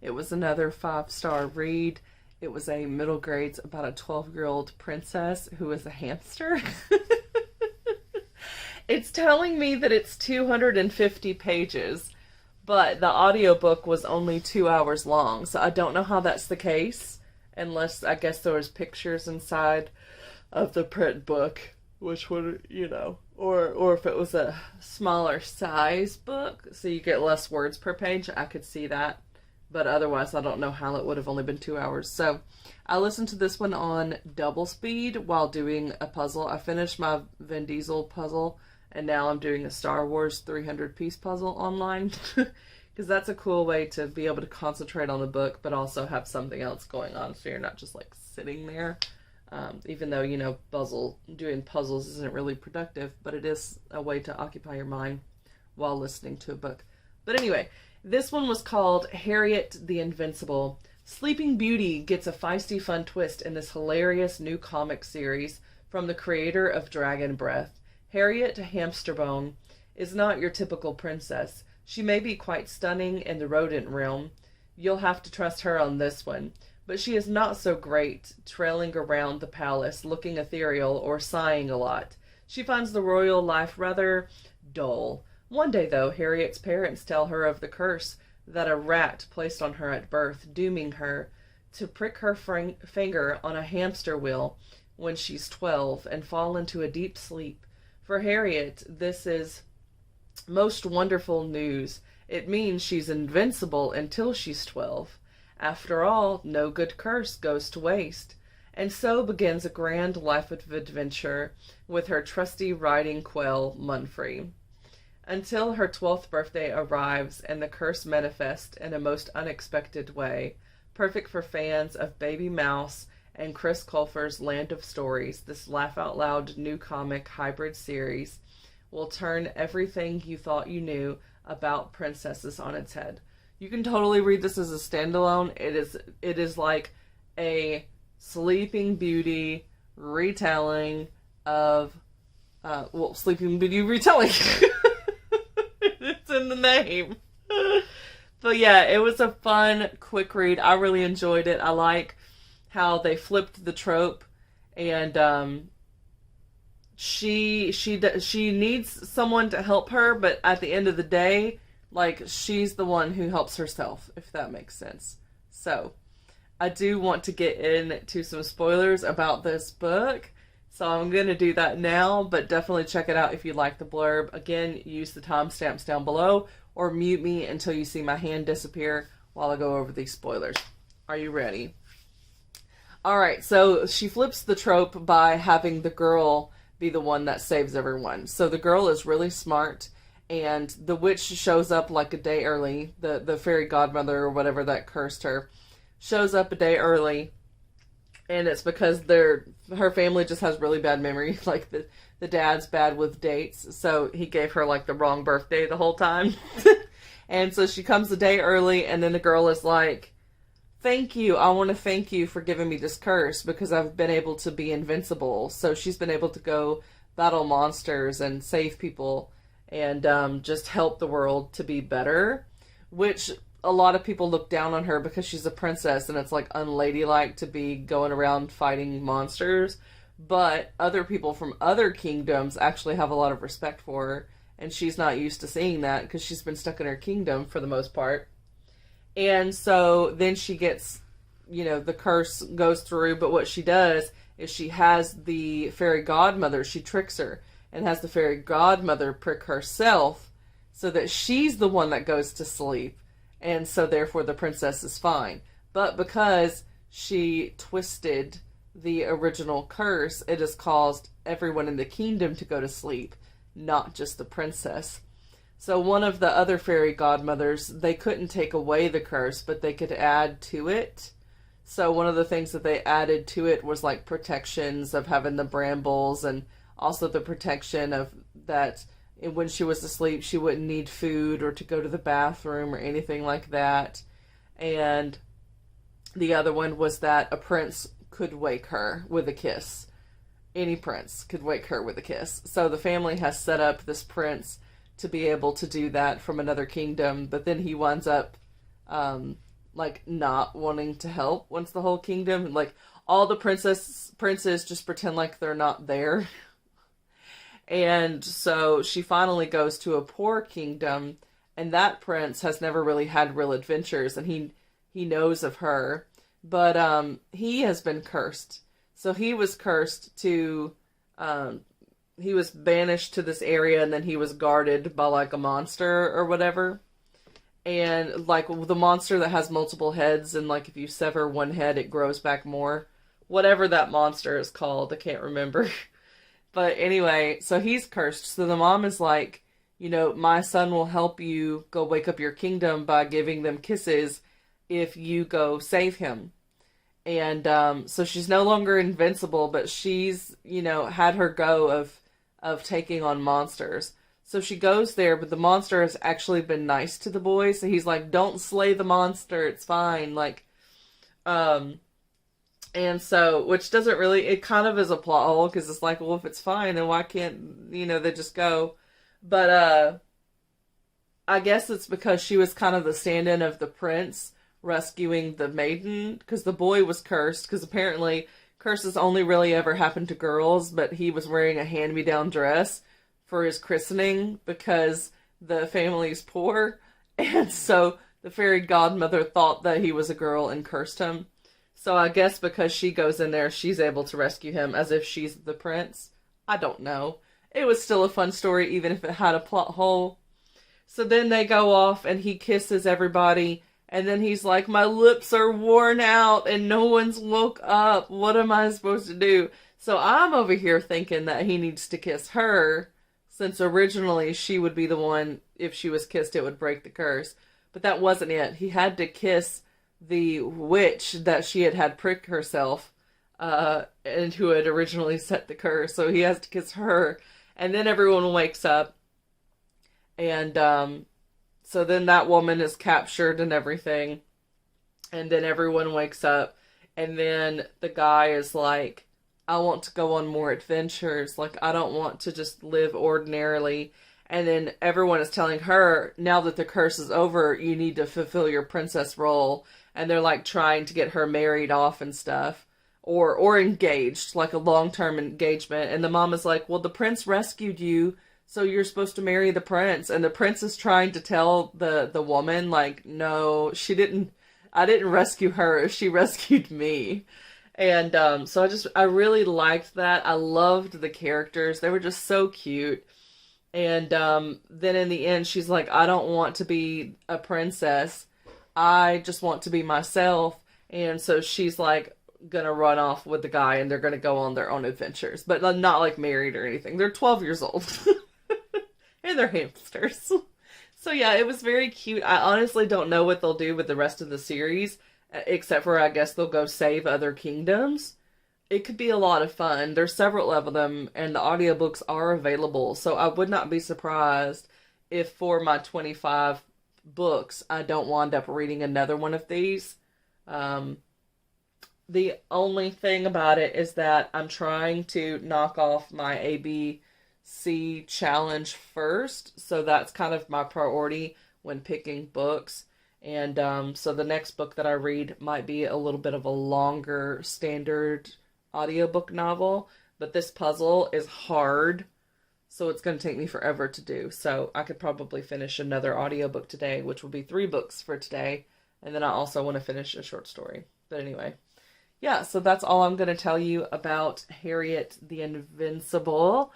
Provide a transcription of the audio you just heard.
It was another 5-star read. It was a middle grades about a 12-year-old princess who is a hamster. It's telling me that it's 250 pages, but the audiobook was only 2 hours long, so I don't know how that's the case, unless I guess there was pictures inside of the print book, which would, or if it was a smaller size book, so you get less words per page, I could see that. But otherwise, I don't know how it would have only been 2 hours. So I listened to this one on double speed while doing a puzzle. I finished my Vin Diesel puzzle, and now I'm doing a Star Wars 300-piece puzzle online. Because that's a cool way to be able to concentrate on the book, but also have something else going on, so you're not just like sitting there. Even though, doing puzzles isn't really productive, but it is a way to occupy your mind while listening to a book. But anyway, this one was called Harriet the Invincible. Sleeping Beauty gets a feisty, fun twist in this hilarious new comic series from the creator of Dragon Breath. Harriet Hamsterbone is not your typical princess. She may be quite stunning in the rodent realm. You'll have to trust her on this one. But she is not so great, trailing around the palace, looking ethereal or sighing a lot. She finds the royal life rather dull. One day, though, Harriet's parents tell her of the curse that a rat placed on her at birth, dooming her to prick her finger on a hamster wheel when she's 12 and fall into a deep sleep. For Harriet, this is most wonderful news. It means she's invincible until she's 12. After all, no good curse goes to waste. And so begins a grand life of adventure with her trusty riding quail, Munfree. Until her 12th birthday arrives and the curse manifests in a most unexpected way. Perfect for fans of Baby Mouse and Chris Colfer's Land of Stories, this laugh-out-loud new comic hybrid series will turn everything you thought you knew about princesses on its head. You can totally read this as a standalone. It is like a Sleeping Beauty retelling of, Sleeping Beauty retelling. It's in the name. But yeah, it was a fun, quick read. I really enjoyed it. I like how they flipped the trope, and she needs someone to help her, but at the end of the day, like, she's the one who helps herself, if that makes sense. So, I do want to get into some spoilers about this book, so I'm going to do that now, but definitely check it out if you like the blurb. Again, use the timestamps down below, or mute me until you see my hand disappear while I go over these spoilers. Are you ready? Alright, so she flips the trope by having the girl be the one that saves everyone. So the girl is really smart, and the witch shows up like a day early. The fairy godmother or whatever that cursed her shows up a day early, and it's because her family just has really bad memory. Like the dad's bad with dates, so he gave her like the wrong birthday the whole time. And so she comes a day early, and then the girl is like, thank you, I want to thank you for giving me this curse because I've been able to be invincible. So she's been able to go battle monsters and save people and just help the world to be better, which a lot of people look down on her because she's a princess and it's like unladylike to be going around fighting monsters. But other people from other kingdoms actually have a lot of respect for her, and she's not used to seeing that because she's been stuck in her kingdom for the most part. And so then she gets, the curse goes through, but what she does is she has the fairy godmother, she tricks her and has the fairy godmother prick herself so that she's the one that goes to sleep. And so therefore the princess is fine. But because she twisted the original curse, it has caused everyone in the kingdom to go to sleep, not just the princess. So one of the other fairy godmothers, they couldn't take away the curse, but they could add to it. So one of the things that they added to it was like protections of having the brambles, and also the protection of that when she was asleep, she wouldn't need food or to go to the bathroom or anything like that. And the other one was that a prince could wake her with a kiss. Any prince could wake her with a kiss. So the family has set up this prince to be able to do that from another kingdom, but then he winds up like not wanting to help once the whole kingdom, like all the princes just pretend like they're not there. And so she finally goes to a poor kingdom, and that prince has never really had real adventures, and he knows of her, but he has been cursed. So he was cursed to he was banished to this area, and then he was guarded by like a monster or whatever. And like the monster that has multiple heads, and like if you sever one head it grows back more. Whatever that monster is called, I can't remember. But anyway, so he's cursed. So the mom is like, you know, my son will help you go wake up your kingdom by giving them kisses if you go save him. And so she's no longer invincible, but she's, you know, had her go of taking on monsters. So she goes there, but the monster has actually been nice to the boy. So he's like, don't slay the monster, it's fine. Like, and so, which doesn't really, it kind of is a plot hole, because it's like, well, if it's fine, then why can't, you know, they just go? But, I guess it's because she was kind of the stand-in of the prince rescuing the maiden, because the boy was cursed, because apparently curses only really ever happen to girls, but he was wearing a hand-me-down dress for his christening because the family's poor, and so the fairy godmother thought that he was a girl and cursed him. So I guess because she goes in there, she's able to rescue him as if she's the prince. I don't know. It was still a fun story, even if it had a plot hole. So then they go off, and he kisses everybody, and then he's like, my lips are worn out, and no one's woke up. What am I supposed to do? So I'm over here thinking that he needs to kiss her, since originally she would be the one, if she was kissed, it would break the curse. But that wasn't it. He had to kiss the witch that she had prick herself, and who had originally set the curse. So he has to kiss her, and then everyone wakes up, and so then that woman is captured and everything, and then everyone wakes up, and then the guy is like, I want to go on more adventures, like I don't want to just live ordinarily. And then everyone is telling her, now that the curse is over, you need to fulfill your princess role. And they're like trying to get her married off and stuff. Or engaged, like a long-term engagement. And the mom is like, well, the prince rescued you, so you're supposed to marry the prince. And the prince is trying to tell the woman, like, no, I didn't rescue her, she rescued me. And so I really liked that. I loved the characters. They were just so cute. And then in the end, she's like, I don't want to be a princess. I just want to be myself. And so she's like gonna run off with the guy, and they're gonna go on their own adventures. But not like married or anything. They're 12 years old. And they're hamsters. So yeah, it was very cute. I honestly don't know what they'll do with the rest of the series, except for I guess they'll go save other kingdoms. It could be a lot of fun. There's several of them, and the audiobooks are available, so I would not be surprised if for my 25 books, I don't wind up reading another one of these. The only thing about it is that I'm trying to knock off my ABC challenge first, so that's kind of my priority when picking books. And so the next book that I read might be a little bit of a longer standard audiobook novel, but this puzzle is hard, so it's going to take me forever to do. So I could probably finish another audiobook today, which will be 3 books for today, and then I also want to finish a short story. But anyway, yeah, so that's all I'm going to tell you about Harriet the Invincible.